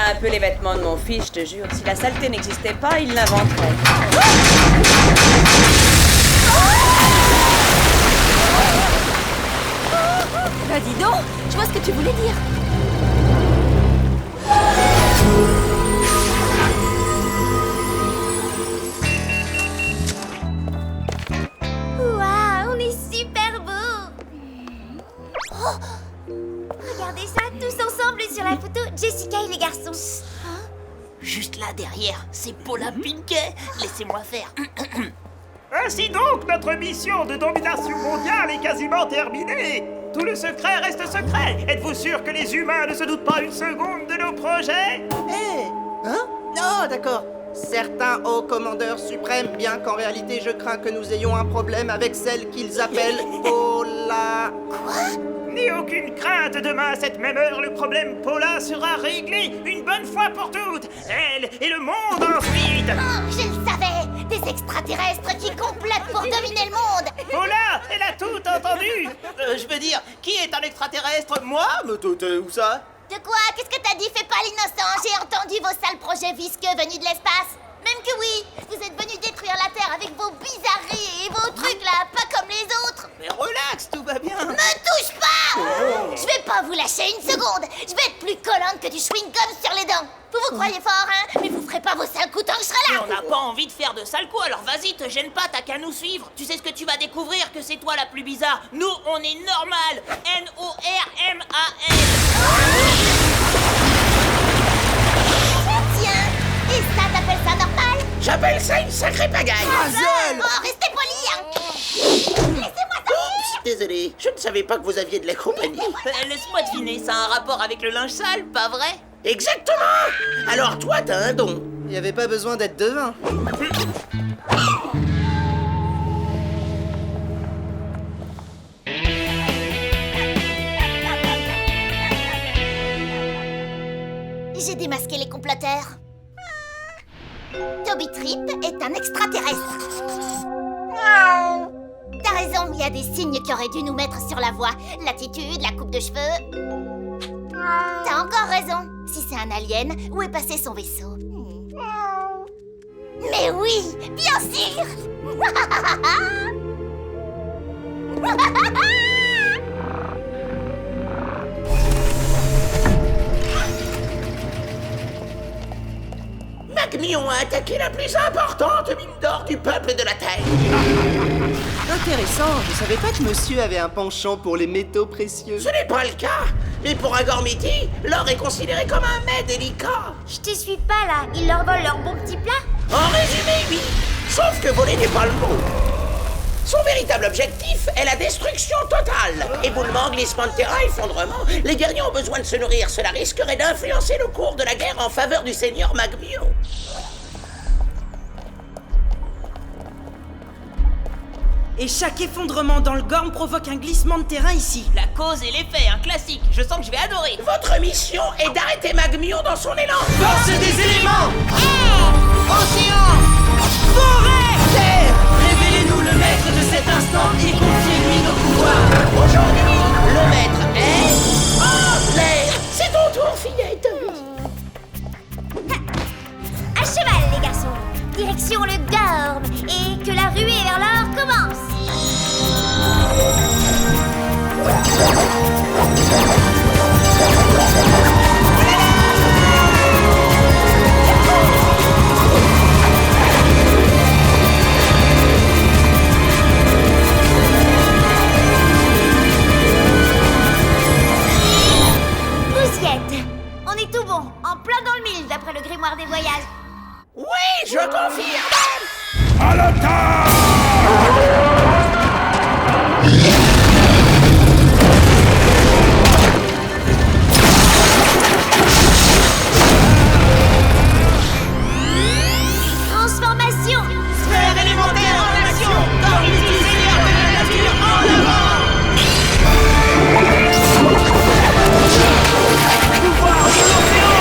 un peu les vêtements de mon fils, je te jure. Si la saleté n'existait pas, il l'inventerait. Bah dis donc, je vois ce que tu voulais dire. Waouh, on est super beau. Oh, regardez ça, tous ensemble sur la photo, Jessica et les garçons. Juste là derrière, c'est Paula Pinkey. Laissez-moi faire. Ainsi donc, notre mission de domination mondiale est quasiment terminée. Tout le secret reste secret. Êtes-vous sûr que les humains ne se doutent pas une seconde de nos projets? Hein? Oh, d'accord. Certains hauts commandeurs suprêmes, bien qu'en réalité je crains que nous ayons un problème avec celle qu'ils appellent Paula. N'aie aucune crainte, demain à cette même heure, le problème Paula sera réglé une bonne fois pour toutes. Elle et le monde ensuite. Oh, je le savais, des extraterrestres qui complotent pour dominer le monde. Paula, elle a tout entendu. Je veux dire, qui est un extraterrestre? Moi? Mais t'es où ça? De quoi? Qu'est-ce que t'as dit? Fais pas l'innocent, j'ai entendu vos sales projets visqueux venus de l'espace. Même que oui, vous êtes venus détruire la Terre avec vos bizarreries et vos trucs là, pas comme les autres. Mais relax, tout va bien. Me touche pas! Je vais pas vous lâcher une seconde. Je vais être plus collante que du chewing-gum sur les dents. Vous croyez fort, hein? Mais vous ferez pas vos sales coups tant que je serai Mais là. on n'a pas envie de faire de sales coups, alors vas-y, te gêne pas, t'as qu'à nous suivre. Tu sais ce que tu vas découvrir, que c'est toi la plus bizarre. Nous, on est normal. N-O-R-M-A-L. Tiens, et ça, t'appelles ça normal? J'appelle ça une sacrée pagaille. Oh, restez polis, hein! Laissez-moi ça! Oups, désolé, je ne savais pas que vous aviez de la compagnie. Laisse-moi deviner, ça a un rapport avec le linge sale, pas vrai? Exactement. Alors toi, t'as un don. Il n'y avait pas besoin d'être devin. J'ai démasqué les comploteurs. Toby Tripp est un extraterrestre. T'as raison, il y a des signes qui auraient dû nous mettre sur la voie. L'attitude, la coupe de cheveux. T'as encore raison. Si c'est un alien, où est passé son vaisseau? Mais oui, bien sûr. Magmion a attaqué la plus importante mine d'or du peuple de la Terre. Intéressant, je savais pas que monsieur avait un penchant pour les métaux précieux. Ce n'est pas le cas. Et pour un Gormiti, l'or est considéré comme un mets délicat. Je te suis pas là. Ils leur volent leur bon petit plat. En résumé, oui. Sauf que voler n'est pas le mot. Son véritable objectif est la destruction totale. Éboulement, glissement de terrain, effondrement. Les guerriers ont besoin de se nourrir. Cela risquerait d'influencer le cours de la guerre en faveur du seigneur Magmio. Et chaque effondrement dans le Gorm provoque un glissement de terrain ici. La cause et l'effet, un classique. Je sens que je vais adorer. Votre mission est d'arrêter Magmio dans son élan. Force des éléments! Océan! Forêt! Terre! Révélez-nous le maître de cet instant et confiez-lui nos pouvoirs. Aujourd'hui, le maître est... Oh, l'air! C'est ton tour, fillette. À cheval, les garçons. Direction le Gorm. Et que la ruée vers l'or commence. Vous y êtes. On est tout bon. En plein dans le mille, d'après le grimoire des voyages. Oui, je confirme. À l'attaque! Transformation. Sphère élémentaire en action. Gormiti, seigneur de la nature, en avant. Pouvoir de l'océan.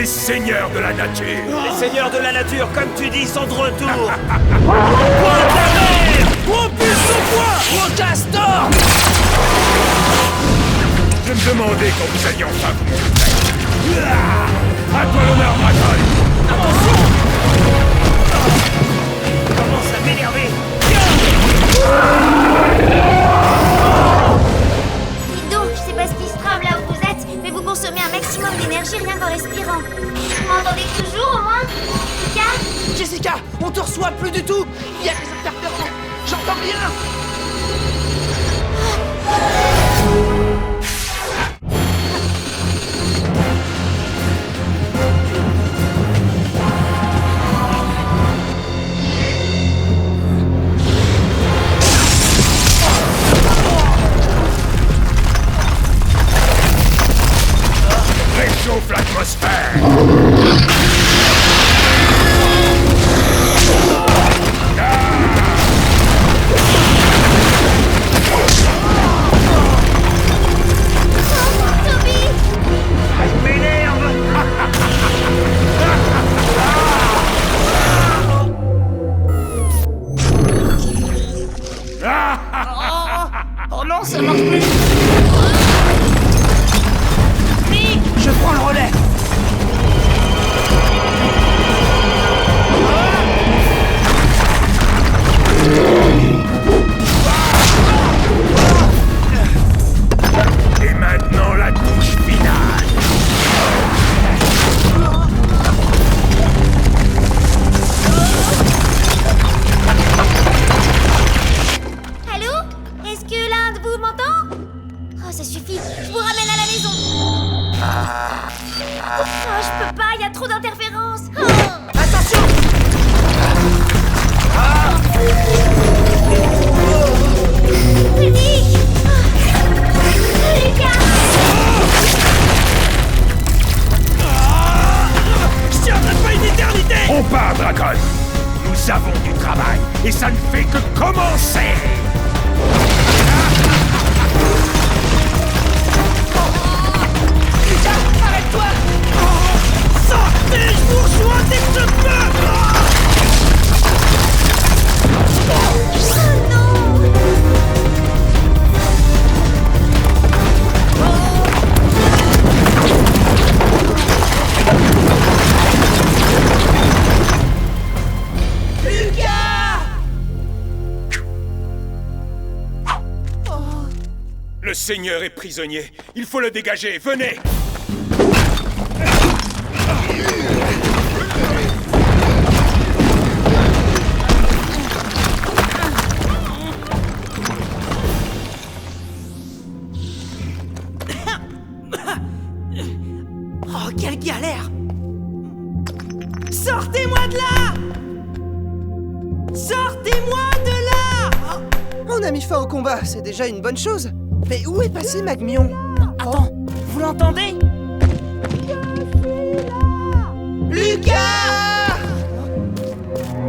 les seigneurs de la nature. Les seigneurs de la nature, comme tu dis, sont de retour. Pointe la mer! Propulse au poids! Rocastor! Je me demandais quand vous alliez enfin vous montrer. À toi l'honneur, Dragon. Attention! Commence à m'énerver. Dis donc, je sais pas ce qui se trame là où vous êtes, mais vous consommez un maximum d'énergie rien qu'en respirant. Vous m'entendez toujours au moins? Lucas? Jessica, on te reçoit plus du tout. Il y a des interférences. J'entends rien. Réchauffe l'atmosphère. Il m'énerve. Oh non, ça marche plus. Mick, je prends le relais. Et maintenant la touche finale. Allô? Est-ce que l'un de vous m'entend? Oh, ça suffit, je vous ramène à la maison. Oh, je peux pas, il y a trop d'interférences. Oh. Attention. Nick! Lucas! Je tiendrai pas une éternité. On part, Dragon. Nous avons du travail et ça ne fait que commencer. Arrête-toi. Sortez, je vous rejoins dès que je peux. Oh non! Le Seigneur est prisonnier. Il faut le dégager. Venez. Oh, quelle galère! Sortez-moi de là! Sortez-moi de là! On a mis fin au combat, c'est déjà une bonne chose. Mais où est passé Magmion? Attends, vous l'entendez? Lucas!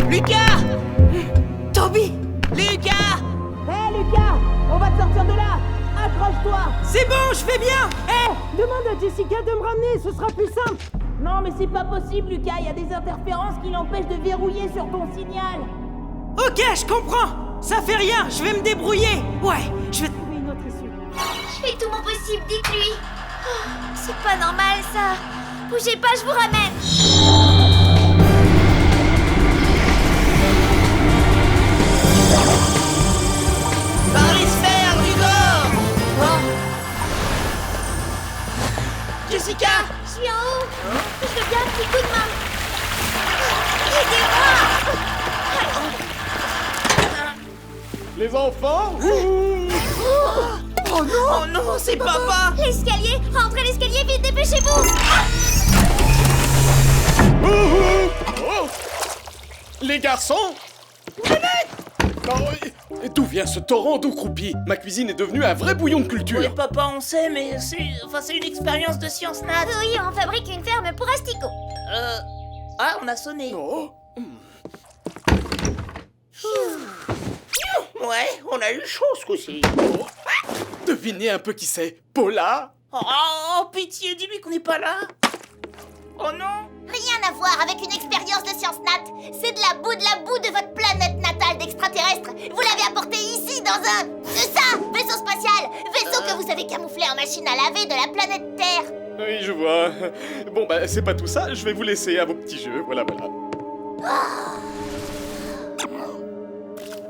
Lucas! Toby! Lucas! Hé Lucas, on va te sortir de là. Accroche-toi. C'est bon, je vais bien! Hé, demande à Jessica de me ramener, ce sera plus simple. Non mais c'est pas possible Lucas, il y a des interférences qui l'empêchent de verrouiller sur ton signal. Ok, je comprends! Ça fait rien, je vais me débrouiller! Ouais, je vais... Trouver une autre issue. Je fais tout mon possible, dites-lui. Oh, c'est pas normal ça. Bougez pas, je vous ramène. Parisphère, Rudor! Jessica! Je suis en haut. Je veux bien un petit coup de main. Aidez-moi. Les enfants? Oh non! Oh non, c'est papa! L'escalier, rentrez l'escalier, vite, dépêchez-vous. Oh! Les garçons? D'où vient ce torrent d'eau croupie? Ma cuisine est devenue un vrai bouillon de culture. Oui, papa, on sait, mais c'est une expérience de science nat. Oui, on fabrique une ferme pour asticots. Ah, on a sonné. Oh. Ouais, on a eu chaud ce coup-ci. Devinez un peu qui c'est. Paula? Oh, pitié, dis-lui qu'on n'est pas là. Oh non! Rien à voir avec une expérience de science nat. C'est de la boue de votre planète natale d'extraterrestre. Vous l'avez apporté ici dans un... vaisseau spatial. Vaisseau que vous avez camouflé en machine à laver de la planète Terre. Oui, je vois. Bon, bah, c'est pas tout ça, je vais vous laisser à vos petits jeux, voilà.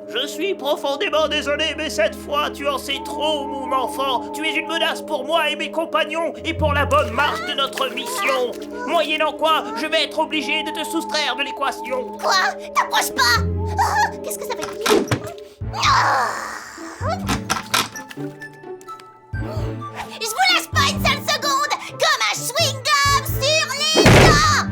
Je suis profondément désolé, mais cette fois, tu en sais trop, mon enfant. Tu es une menace pour moi et mes compagnons, et pour la bonne marche de notre mission. Moyennant quoi, je vais être obligé de te soustraire de l'équation. Quoi? T'approches pas. Qu'est-ce que ça veut dire? Je vous lâche pas une seule seconde, comme un chewing-gum sur les dents.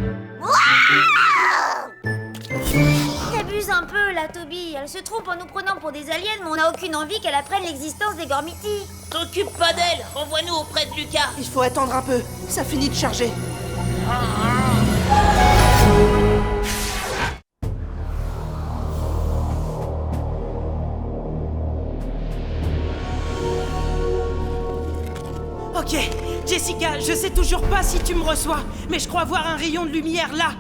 T'abuses un peu là, Toby. Elle se trompe en nous prenant pour des aliens, mais on n'a aucune envie qu'elle apprenne l'existence des Gormiti. T'occupe pas d'elle, envoie-nous auprès de Lucas. Il faut attendre un peu, ça finit de charger. Ok, Jessica, je sais toujours pas si tu me reçois, mais je crois voir un rayon de lumière là.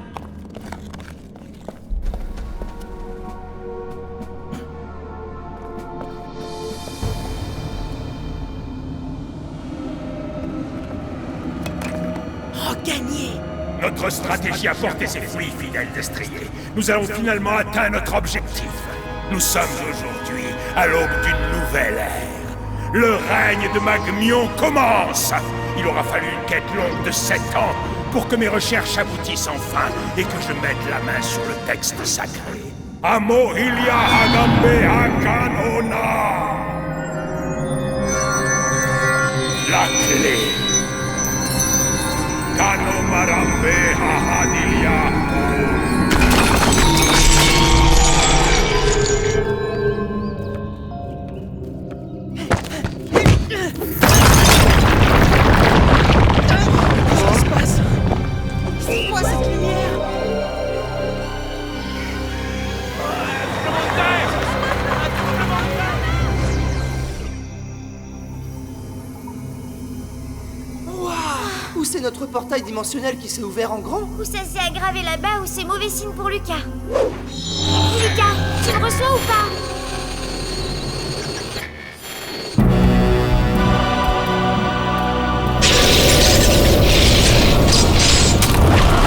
Gagné! Notre stratégie a porté ses fruits, fidèles destriers. Nous avons finalement atteint notre objectif. Nous sommes aujourd'hui à l'aube d'une nouvelle ère. Le règne de Magmion commence. Il aura fallu une quête longue de 7 ans pour que mes recherches aboutissent enfin et que je mette la main sur le texte sacré. Amohilia Hagambe Hakanona. La clé. Kanomarambe Hahadilia. Qu'est-ce qui se passe? C'est quoi cette lumière? Ou c'est notre portail dimensionnel qui s'est ouvert en grand? Ou ça s'est aggravé là-bas, ou c'est mauvais signe pour Lucas. Lucas, tu me reçois ou pas?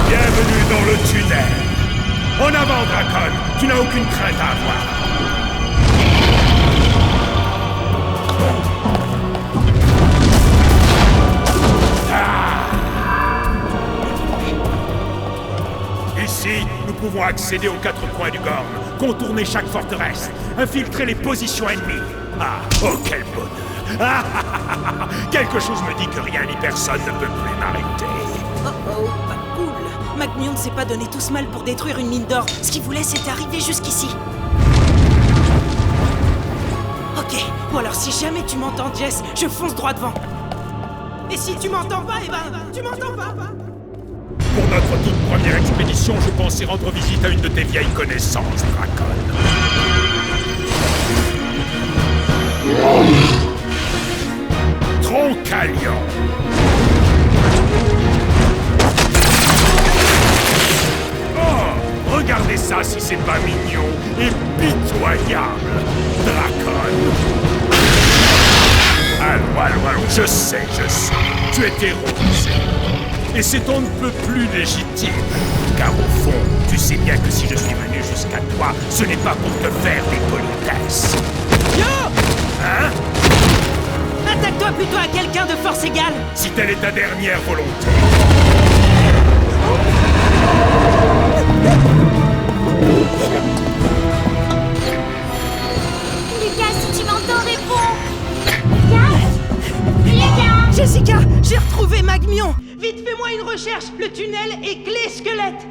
Bienvenue dans le tunnel. En avant, Dracon. Tu n'as aucune crainte à avoir. Ici, nous pouvons accéder aux 4 coins du Gorm, contourner chaque forteresse, infiltrer les positions ennemies. Ah, oh quel bonheur. Quelque chose me dit que rien ni personne ne peut plus m'arrêter. Oh, pas cool. Magmion ne s'est pas donné tout ce mal pour détruire une mine d'or. Ce qu'il voulait, c'était arriver jusqu'ici. Ok, bon alors si jamais tu m'entends, Jess, je fonce droit devant. Et si tu m'entends pas, eh ben, tu m'entends pas. Pour notre toute première expédition, je pensais rendre visite à une de tes vieilles connaissances, Dracon. Troncalion. Oh, regardez ça si c'est pas mignon et pitoyable, Dracon. Allons, je sais, tu es rose. Et c'est on ne peut plus légitime, car au fond, tu sais bien que si je suis venu jusqu'à toi, ce n'est pas pour te faire des politesses. Yo! Hein? Attaque-toi plutôt à quelqu'un de force égale! Si telle est ta dernière volonté. Lucas, si tu m'entends, réponds! Lucas! Jessica, j'ai retrouvé Magmion! Vite, fais-moi une recherche! Le tunnel est clé squelette!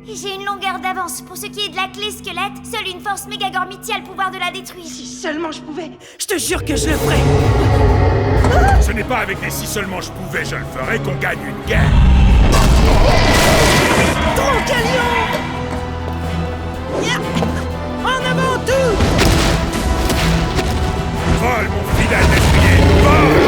J'ai une longueur d'avance. Pour ce qui est de la clé squelette, seule une force méga Gormiti a le pouvoir de la détruire. Si seulement je pouvais! Je te jure que je le ferai! Ce n'est pas avec des si seulement je pouvais, je le ferais qu'on gagne une guerre. Troncalion! En avant tout! Vole, mon fidèle destrier, vole!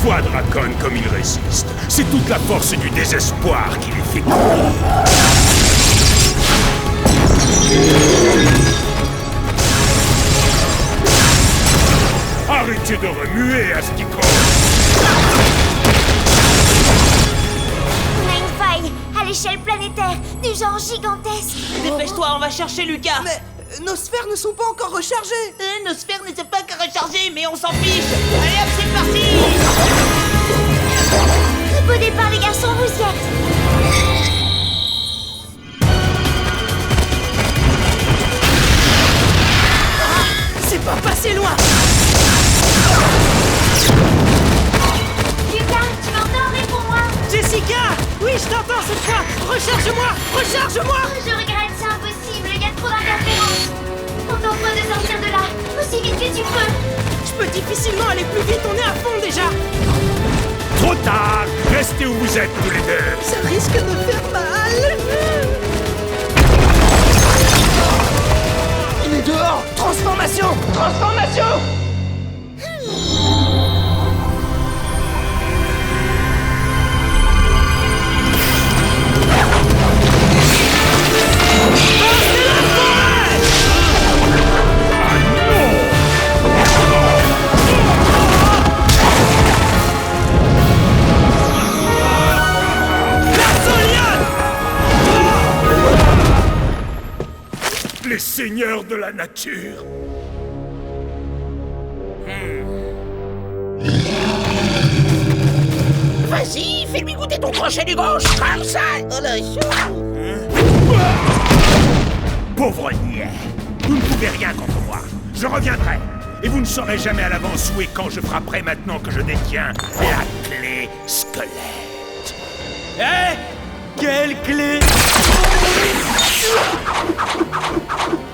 Vois Dracon comme il résiste. C'est toute la force du désespoir qui les fait courir. Arrêtez de remuer, Asticon. On a une faille à l'échelle planétaire, du genre gigantesque. Dépêche-toi, on va chercher Lucas. Mais nos sphères ne sont pas encore rechargées. Nos sphères ne sont pas encore rechargées, mais on s'en fiche. Allez hop, c'est parti. Beau départ les garçons, vous y êtes. C'est pas passé loin. Lucas, tu m'entends? Réponds-moi. Jessica! Oui, je t'entends cette fois. Recharge-moi! Recharge-moi! Je regrette, c'est impossible, il y a trop d'interférences. Contente-toi de sortir de là, aussi vite que tu peux. Je peux difficilement aller plus vite, on est à fond déjà. Trop tard. Restez où vous êtes tous les deux. Ça risque de faire mal. Il est dehors. Transformation. Transformation. Les seigneurs de la nature. Vas-y, fais-lui goûter ton crochet du gauche, comme ça. Oh là, Pauvre niais. Vous ne pouvez rien contre moi. Je reviendrai. Et vous ne saurez jamais à l'avance où et quand je frapperai maintenant que je détiens la clé squelette. Hé! Quelle clé?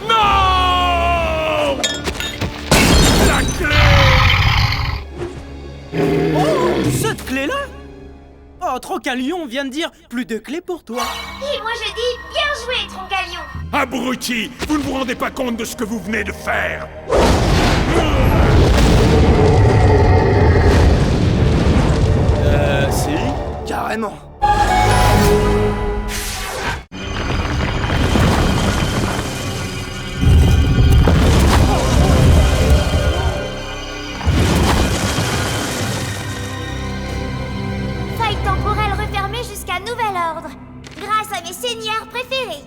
Non! La clé! Oh, cette clé-là? Oh, Troncalion vient de dire plus de clés pour toi. Et moi je dis, bien joué, Troncalion. Abruti! Vous ne vous rendez pas compte de ce que vous venez de faire? Si. Carrément. Faille temporelle refermée jusqu'à nouvel ordre. Grâce à mes seigneurs préférés.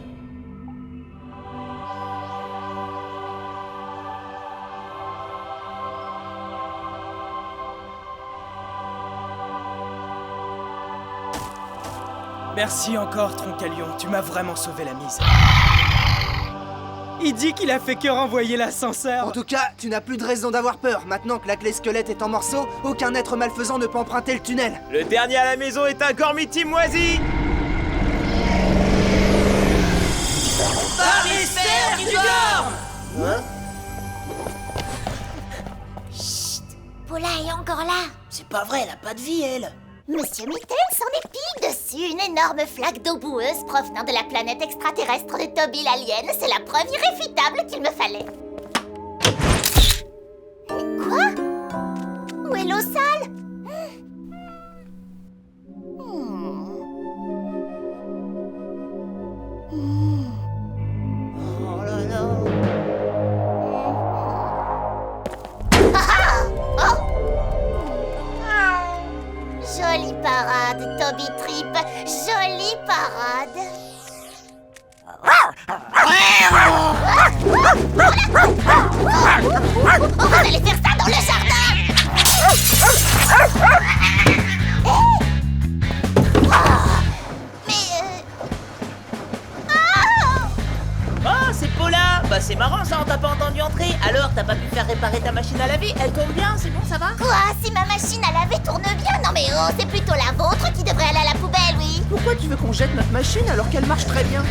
Merci encore, Troncalion, tu m'as vraiment sauvé la mise. Il dit qu'il a fait que renvoyer l'ascenseur. En tout cas, tu n'as plus de raison d'avoir peur. Maintenant que la clé squelette est en morceaux, aucun être malfaisant ne peut emprunter le tunnel. Le dernier à la maison est un gormiti moisi. Par les sphères du Gorm. Paula est encore là. C'est pas vrai, elle a pas de vie, elle. Monsieur Mitten s'en épile dessus une énorme flaque d'eau boueuse provenant de la planète extraterrestre de Toby l'alien. C'est la preuve irréfutable qu'il me fallait. Quoi? Où est l'eau sale? Oh là là. Jolie parade, Toby Trip. Jolie parade. On va aller faire ça dans le jardin. Oh, c'est Paula. Bah c'est marrant ça, on t'a pas entendu entrer. Alors, t'as pas pu faire réparer ta machine à laver? Elle tourne bien, c'est bon, ça va? Quoi? Si ma machine à laver tourne bien? Non mais oh, c'est plutôt la vôtre qui devrait aller à la poubelle, oui. Pourquoi tu veux qu'on jette notre machine alors qu'elle marche très bien?